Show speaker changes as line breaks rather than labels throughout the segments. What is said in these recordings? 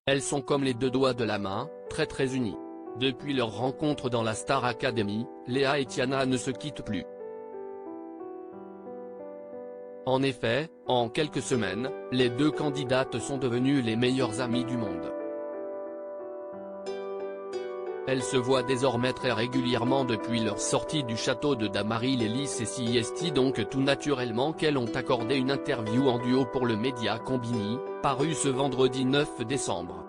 Elles sont comme les deux doigts de la main, très unies. Depuis leur rencontre dans la Star Academy, Léa et Tiana ne se quittent plus. En effet, en quelques semaines, les deux candidates sont devenues les meilleures amies du monde. Elles se voient désormais très régulièrement depuis leur sortie du château de Damaris-les-Lys et CIST, donc tout naturellement qu'elles ont accordé une interview en duo pour le média Combini, parue ce vendredi 9 décembre.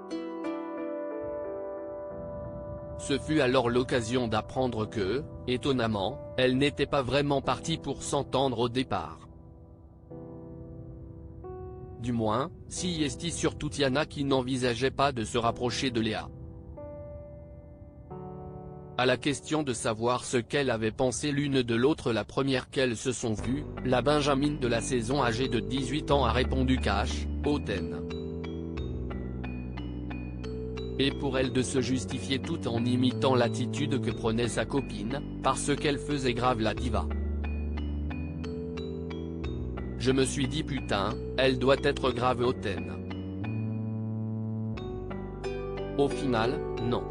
Ce fut alors l'occasion d'apprendre que, étonnamment, elles n'étaient pas vraiment parties pour s'entendre au départ. Du moins, CIST surtout Tiana qui n'envisageait pas de se rapprocher de Léa. À la question de savoir ce qu'elles avaient pensé l'une de l'autre la première qu'elles se sont vues, la Benjamine de la saison âgée de 18 ans a répondu cash, hautaine. Et pour elle de se justifier tout en imitant l'attitude que prenait sa copine, parce qu'elle faisait grave la diva. Je me suis dit putain, elle doit être grave hautaine. Au final, non.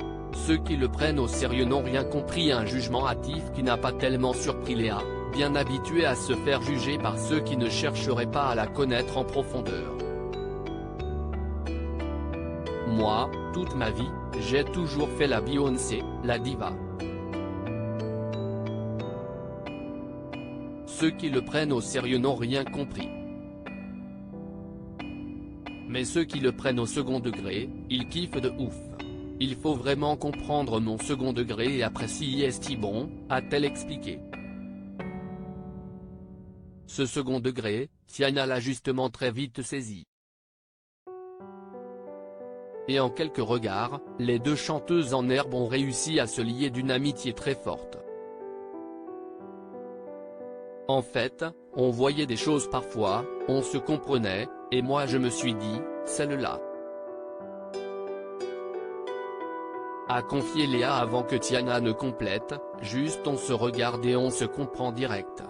Ceux qui le prennent au sérieux n'ont rien compris, un jugement hâtif qui n'a pas tellement surpris Léa, bien habituée à se faire juger par ceux qui ne chercheraient pas à la connaître en profondeur. Moi, toute ma vie, j'ai toujours fait la Beyoncé, la diva. Ceux qui le prennent au sérieux n'ont rien compris. Mais ceux qui le prennent au second degré, ils kiffent de ouf. Il faut vraiment comprendre mon second degré et après CIST bon, a-t-elle expliqué. Ce second degré, Tiana l'a justement très vite saisi. Et en quelques regards, les deux chanteuses en herbe ont réussi à se lier d'une amitié très forte. En fait, on voyait des choses parfois, on se comprenait, et moi je me suis dit, celle-là. A confié Léa avant que Tiana ne complète, juste on se regarde et on se comprend direct.